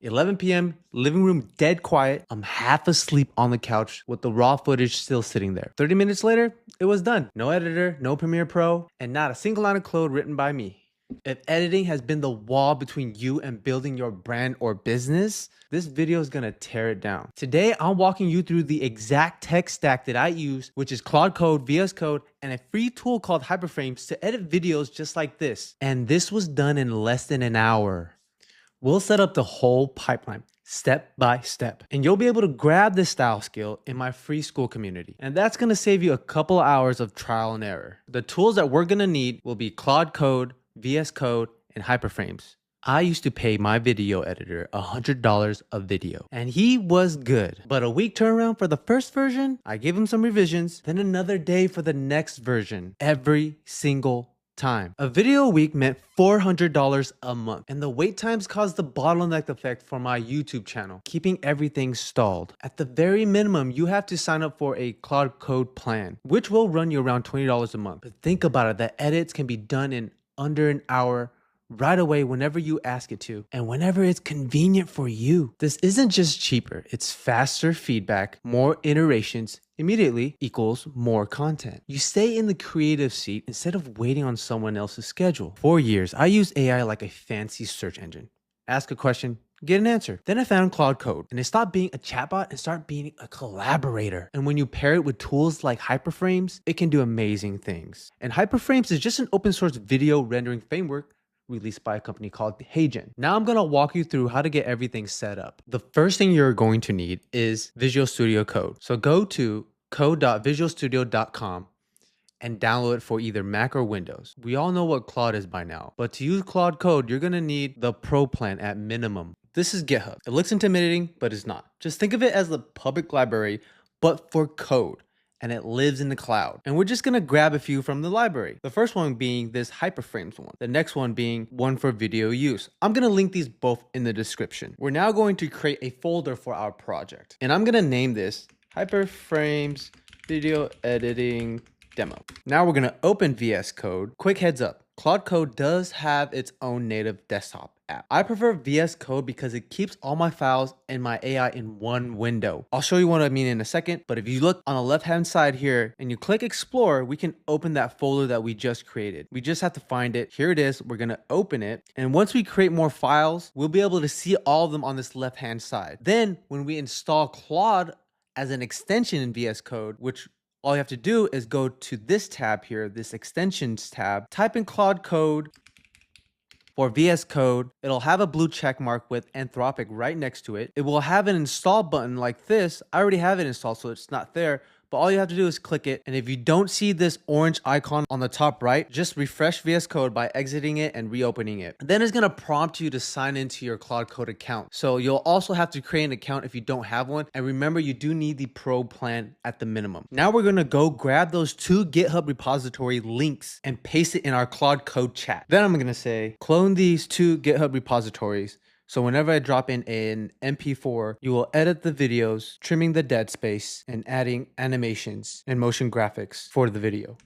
11 p.m., living room dead quiet. I'm half asleep on the couch with the raw footage still sitting there. 30 minutes later, it was done. No editor, no Premiere Pro, and not a single line of code written by me. If editing has been the wall between you and building your brand or business, this video is gonna tear it down. Today, I'm walking you through the exact tech stack that I use, which is Claude Code, VS Code, and a free tool called Hyperframes to edit videos just like this. And this was done in less than an hour. We'll set up the whole pipeline step by step, and you'll be able to grab this style skill in my free school community. And that's gonna save you a couple hours of trial and error. The tools that we're gonna need will be Claude Code, VS Code, and Hyperframes. I used to pay my video editor $100 a video, and he was good. But a week turnaround for the first version, I gave him some revisions, then another day for the next version, every single time. A video a week meant $400 a month, and the wait times caused the bottleneck effect for my YouTube channel, keeping everything stalled. At the very minimum, you have to sign up for a Claude Code plan, which will run you around $20 a month. But think about it, the edits can be done in under an hour, right away whenever you ask it to, and whenever it's convenient for you. This isn't just cheaper, it's faster feedback, more iterations, immediately equals more content. You stay in the creative seat instead of waiting on someone else's schedule. For years, I used AI like a fancy search engine. Ask a question, get an answer. Then I found Claude Code, and it stopped being a chatbot and started being a collaborator. And when you pair it with tools like Hyperframes, it can do amazing things. And Hyperframes is just an open source video rendering framework released by a company called HeyGen. Now I'm gonna walk you through how to get everything set up. The first thing you're going to need is Visual Studio Code. So go to code.visualstudio.com and download it for either Mac or Windows. We all know what Claude is by now, but to use Claude Code, you're gonna need the Pro plan at minimum. This is GitHub. It looks intimidating, but it's not. Just think of it as the public library, but for code, and it lives in the cloud. And we're just gonna grab a few from the library. The first one being this Hyperframes one. The next one being one for video use. I'm gonna link these both in the description. We're now going to create a folder for our project, and I'm gonna name this Hyperframes Video Editing Demo. Now we're gonna open VS Code. Quick heads up, Claude Code does have its own native desktop app. I prefer VS Code because it keeps all my files and my AI in one window. I'll show you what I mean in a second, but if you look on the left-hand side here and you click Explore, we can open that folder that we just created. We just have to find it. Here it is. We're gonna open it. And once we create more files, we'll be able to see all of them on this left-hand side. Then when we install Claude as an extension in VS Code, which all you have to do is go to this tab here, this extensions tab, type in Claude Code for VS Code. It'll have a blue check mark with Anthropic right next to it. It will have an install button like this. I already have it installed, so it's not there. But all you have to do is click it. And if you don't see this orange icon on the top right, just refresh VS Code by exiting it and reopening it. And then it's gonna prompt you to sign into your Claude Code account. So you'll also have to create an account if you don't have one. And remember, you do need the Pro plan at the minimum. Now we're gonna go grab those two GitHub repository links and paste it in our Claude Code chat. Then I'm gonna say, clone these two GitHub repositories. So whenever I drop in an MP4, you will edit the videos, trimming the dead space and adding animations and motion graphics for the video.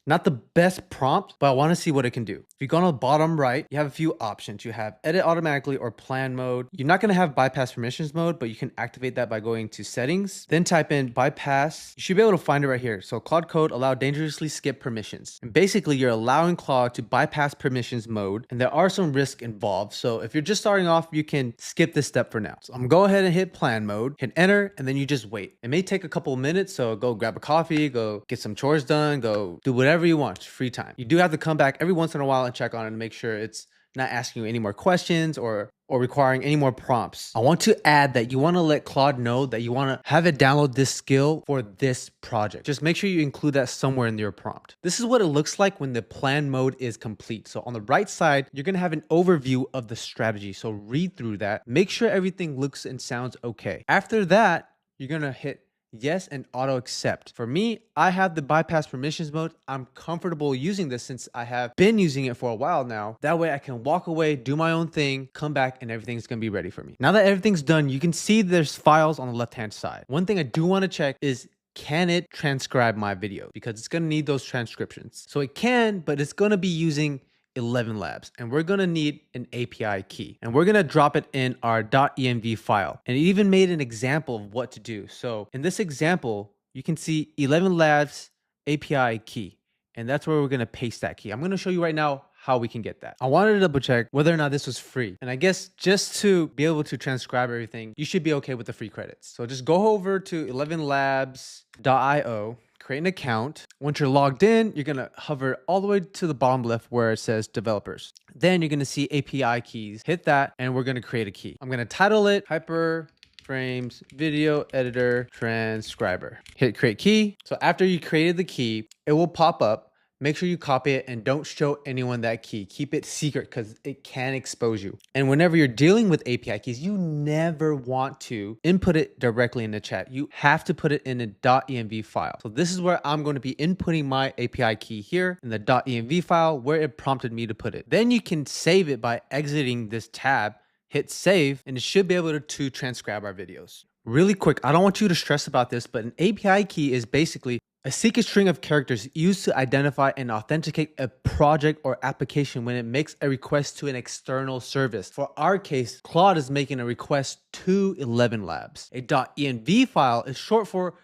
Not the best prompt, but I want to see what it can do. If you go on the bottom right, you have a few options. You have edit automatically or plan mode. You're not going to have bypass permissions mode, but you can activate that by going to settings. Then type in bypass. You should be able to find it right here. So Claude Code allow dangerously skip permissions. And basically you're allowing Claude to bypass permissions mode. And there are some risks involved. So if you're just starting off, you can skip this step for now. So I'm going to go ahead and hit plan mode, hit enter, and then you just wait. It may take a couple of minutes. So go grab a coffee, go get some chores done, go do whatever you want, free time. You do have to come back every once in a while and check on it and make sure it's not asking you any more questions or requiring any more prompts. I want to add that you want to let Claude know that you want to have it download this skill for this project. Just make sure you include that somewhere in your prompt. This is what it looks like when the plan mode is complete. So on the right side, you're going to have an overview of the strategy. So read through that. Make sure everything looks and sounds okay. After that, you're going to hit yes and auto accept. For me, I have the bypass permissions mode. I'm comfortable using this since I have been using it for a while now. That way I can walk away, do my own thing, come back, and everything's gonna be ready for me. Now that everything's done, you can see there's files on the left-hand side. One thing I do wanna check is, can it transcribe my video? Because it's gonna need those transcriptions. So it can, but it's gonna be using 11 labs, and we're gonna need an API key, and we're gonna drop it in our .env file. And it even made an example of what to do. So in this example, you can see 11 labs API key, and that's where we're gonna paste that key. I'm gonna show you right now how we can get that. I wanted to double check whether or not this was free. And I guess just to be able to transcribe everything, you should be okay with the free credits. So just go over to 11labs.io, create an account. Once you're logged in, you're gonna hover all the way to the bottom left where it says developers. Then you're gonna see API keys, hit that, and we're gonna create a key. I'm gonna title it Hyperframes Video Editor Transcriber. Hit create key. So after you created the key, it will pop up. Make sure you copy it and don't show anyone that key. Keep it secret because it can expose you. And whenever you're dealing with API keys, you never want to input it directly in the chat. You have to put it in a .env file. So this is where I'm going to be inputting my API key here in the .env file where it prompted me to put it. Then you can save it by exiting this tab, hit save, and it should be able to transcribe our videos. Really quick, I don't want you to stress about this, but an API key is basically a secret string of characters used to identify and authenticate a project or application when it makes a request to an external service. For our case, Claude is making a request to 11 labs. A .env file is short for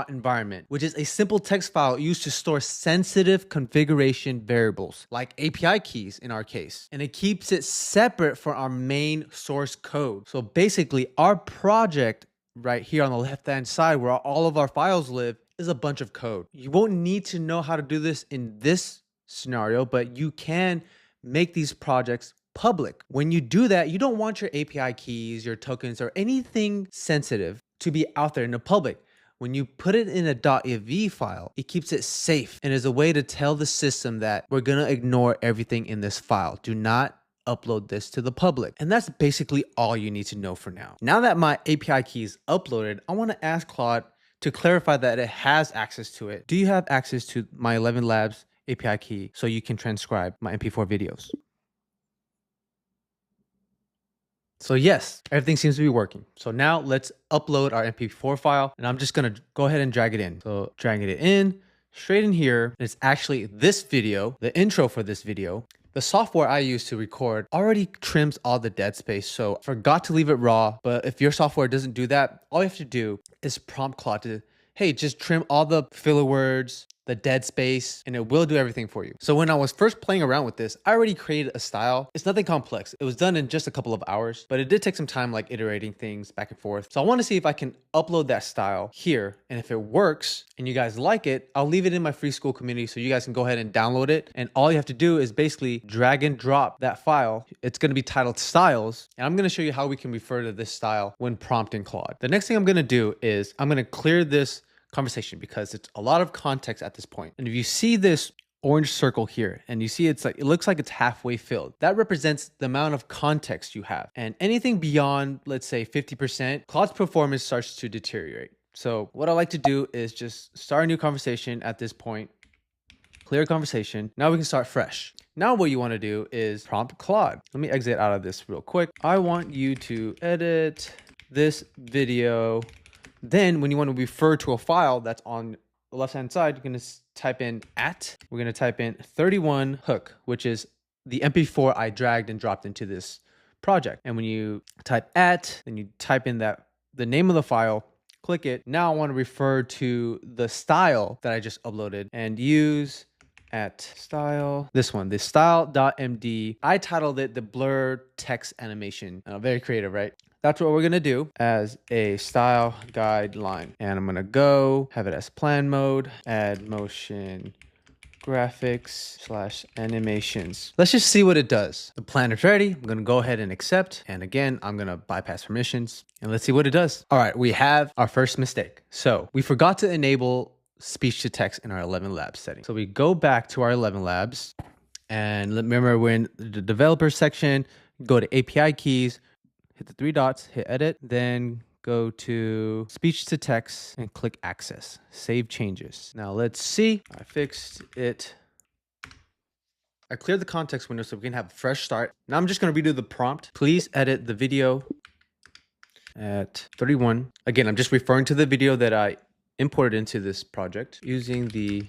.environment, which is a simple text file used to store sensitive configuration variables, like API keys in our case. And it keeps it separate from our main source code. So basically, our project right here on the left-hand side where all of our files live is a bunch of code. You won't need to know how to do this in this scenario, but you can make these projects public. When you do that, you don't want your API keys, your tokens, or anything sensitive to be out there in the public. When you put it in a .env file, it keeps it safe and is a way to tell the system that we're gonna ignore everything in this file. Do not upload this to the public. And that's basically all you need to know for now. Now that my API key is uploaded, I wanna ask Claude to clarify that it has access to it. Do you have access to my 11 labs API key so you can transcribe my MP4 videos? So yes, everything seems to be working. So now let's upload our MP4 file, and I'm just gonna go ahead and drag it in. So dragging it in, straight in here, it's actually this video, the intro for this video. The software I use to record already trims all the dead space, so I forgot to leave it raw. But if your software doesn't do that, all you have to do is prompt Claude to, hey, just trim all the filler words, the dead space, and it will do everything for you. So when I was first playing around with this, I already created a style. It's nothing complex. It was done in just a couple of hours, but it did take some time, like iterating things back and forth. So I want to see if I can upload that style here. And if it works and you guys like it, I'll leave it in my free school community so you guys can go ahead and download it. And all you have to do is basically drag and drop that file. It's going to be titled styles. And I'm going to show you how we can refer to this style when prompting Claude. The next thing I'm going to do is I'm going to clear this conversation because it's a lot of context at this point. And if you see this orange circle here and you see it looks like it's halfway filled, that represents the amount of context you have. And anything beyond, let's say 50%, Claude's performance starts to deteriorate. So what I like to do is just start a new conversation at this point, clear conversation. Now we can start fresh. Now what you want to do is prompt Claude. Let me exit out of this real quick. I want you to edit this video. Then when you want to refer to a file that's on the left-hand side, you're going to type in we're going to type in 31 hook, which is the MP4 I dragged and dropped into this project. And when you type then you type in the name of the file, click it. Now I want to refer to the style that I just uploaded and use @style, this one, the style.md. I titled it the blur text animation. Very creative, right? That's what we're gonna do as a style guideline. And I'm gonna have it as plan mode, add motion graphics / animations. Let's just see what it does. The plan is ready. I'm gonna go ahead and accept. And again, I'm gonna bypass permissions and let's see what it does. All right, we have our first mistake. So we forgot to enable speech to text in our 11 labs setting. So we go back to our 11 labs and remember we're in the developer section, go to API keys, hit the 3 dots, hit edit, then go to speech to text and click access, save changes. Now let's see, I fixed it. I cleared the context window so we can have a fresh start. Now I'm just gonna redo the prompt. Please edit the video at 31. Again, I'm just referring to the video that I imported into this project using the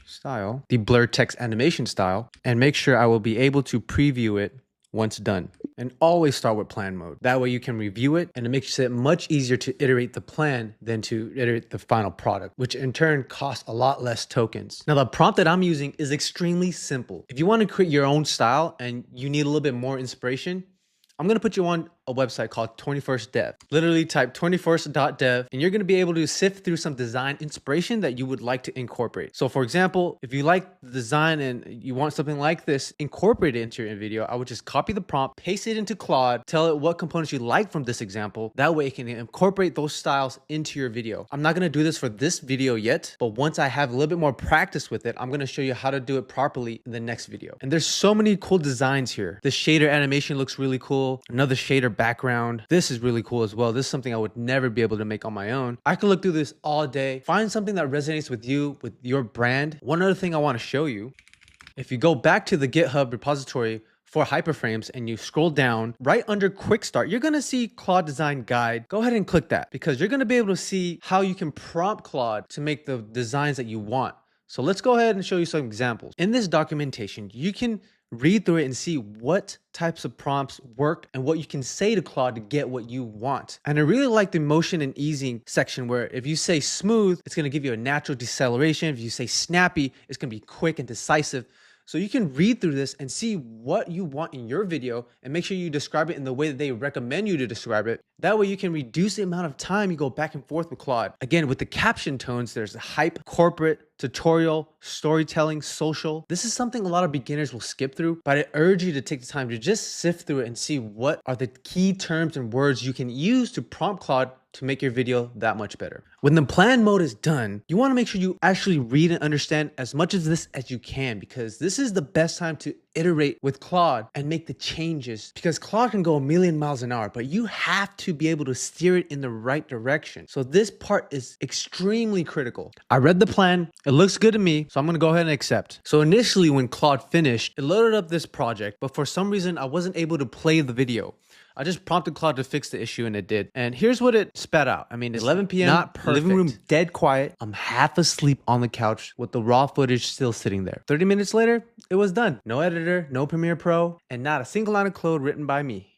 style, the blur text animation style, and make sure I will be able to preview it once done. And always start with plan mode. That way you can review it, and it makes it much easier to iterate the plan than to iterate the final product, which in turn costs a lot less tokens. Now, the prompt that I'm using is extremely simple. If you want to create your own style and you need a little bit more inspiration, I'm going to put you on a website called 21st Dev. Literally type 21st.dev and you're going to be able to sift through some design inspiration that you would like to incorporate. So for example, if you like the design and you want something like this, incorporate it into your video, I would just copy the prompt, paste it into Claude, tell it what components you like from this example. That way it can incorporate those styles into your video. I'm not going to do this for this video yet, but once I have a little bit more practice with it, I'm going to show you how to do it properly in the next video. And there's so many cool designs here. The shader animation looks really cool. Another shader background. This is really cool as well. This is something I would never be able to make on my own. I could look through this all day. Find something that resonates with you, with your brand. One other thing I want to show you, if you go back to the GitHub repository for hyperframes and you scroll down right under quick start, you're going to see Claude design guide. Go ahead and click that because you're going to be able to see how you can prompt Claude to make the designs that you want. So let's go ahead and show you some examples. In this documentation, you can read through it and see what types of prompts work and what you can say to Claude to get what you want. And I really like the motion and easing section where if you say smooth, it's going to give you a natural deceleration. If you say snappy, it's going to be quick and decisive. So you can read through this and see what you want in your video and make sure you describe it in the way that they recommend you to describe it. That way you can reduce the amount of time you go back and forth with Claude. Again, with the caption tones, there's hype, corporate, tutorial, storytelling, social. This is something a lot of beginners will skip through, but I urge you to take the time to just sift through it and see what are the key terms and words you can use to prompt Claude to make your video that much better. When the plan mode is done, you want to make sure you actually read and understand as much of this as you can, because this is the best time to iterate with Claude and make the changes, because Claude can go a million miles an hour, but you have to be able to steer it in the right direction. So this part is extremely critical. I read the plan. It looks good to me, so I'm going to go ahead and accept. So initially when Claude finished, it loaded up this project, but for some reason I wasn't able to play the video. I just prompted Claude to fix the issue and it did. And here's what it spat out. I mean, it's 11 p.m. Not perfect. Living room dead quiet. I'm half asleep on the couch with the raw footage still sitting there. 30 minutes later, it was done. No editor, no Premiere Pro, and not a single line of code written by me.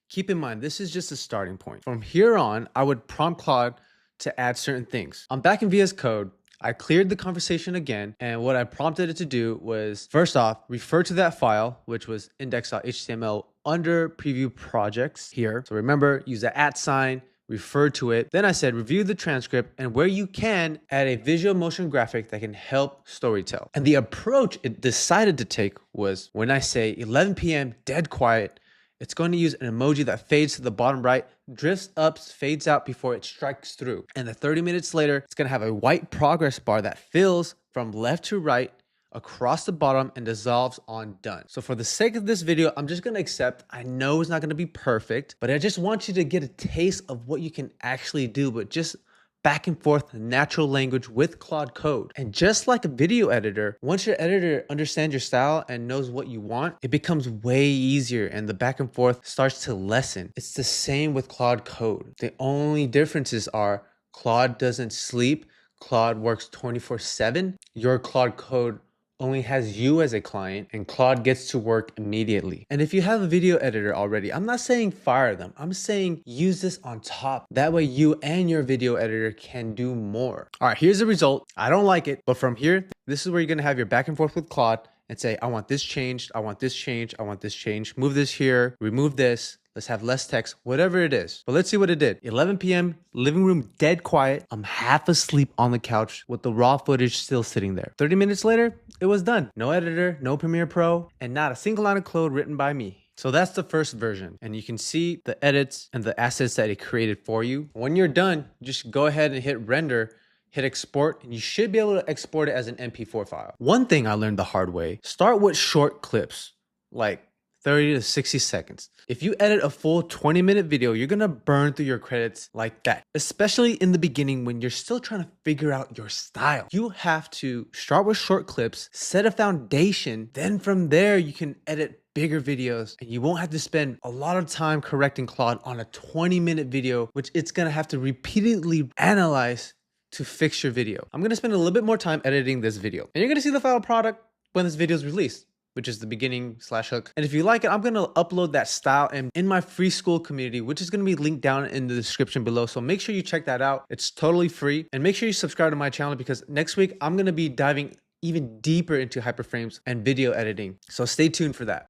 Keep in mind, this is just a starting point. From here on, I would prompt Claude to add certain things. I'm back in VS Code. I cleared the conversation again, and what I prompted it to do was, first off, refer to that file, which was index.html under preview projects here. So remember, use the @ sign, refer to it. Then I said, review the transcript, and where you can, add a visual motion graphic that can help storytell. And the approach it decided to take was, when I say 11 p.m., dead quiet, it's going to use an emoji that fades to the bottom right, drifts up, fades out before it strikes through. And then 30 minutes later, it's going to have a white progress bar that fills from left to right across the bottom and dissolves on done. So for the sake of this video, I'm just going to accept. I know it's not going to be perfect, but I just want you to get a taste of what you can actually do, but just back and forth natural language with Claude Code. And just like a video editor, once your editor understands your style and knows what you want, it becomes way easier and the back and forth starts to lessen. It's the same with Claude Code. The only differences are Claude doesn't sleep. Claude works 24/7. Your Claude Code only has you as a client, and Claude gets to work immediately. And if you have a video editor already, I'm not saying fire them. I'm saying use this on top. That way you and your video editor can do more. All right, here's the result. I don't like it, but from here, this is where you're gonna have your back and forth with Claude and say, I want this changed, I want this changed, I want this changed. Move this here, remove this. Let's have less text, whatever it is. But let's see what it did. 11 p.m., living room dead quiet. I'm half asleep on the couch with the raw footage still sitting there. 30 minutes later, it was done. No editor, no Premiere Pro, and not a single line of code written by me. So that's the first version. And you can see the edits and the assets that it created for you. When you're done, just go ahead and hit render, hit export, and you should be able to export it as an MP4 file. One thing I learned the hard way, start with short clips, like 30 to 60 seconds. If you edit a full 20-minute video, you're gonna burn through your credits like that, especially in the beginning when you're still trying to figure out your style. You have to start with short clips, set a foundation, then from there you can edit bigger videos and you won't have to spend a lot of time correcting Claude on a 20-minute video, which it's gonna have to repeatedly analyze to fix your video. I'm gonna spend a little bit more time editing this video, and you're gonna see the final product when this video is released, which is the beginning/hook. And if you like it, I'm gonna upload that style in my free school community, which is gonna be linked down in the description below. So make sure you check that out. It's totally free. And make sure you subscribe to my channel, because next week I'm gonna be diving even deeper into hyperframes and video editing. So stay tuned for that.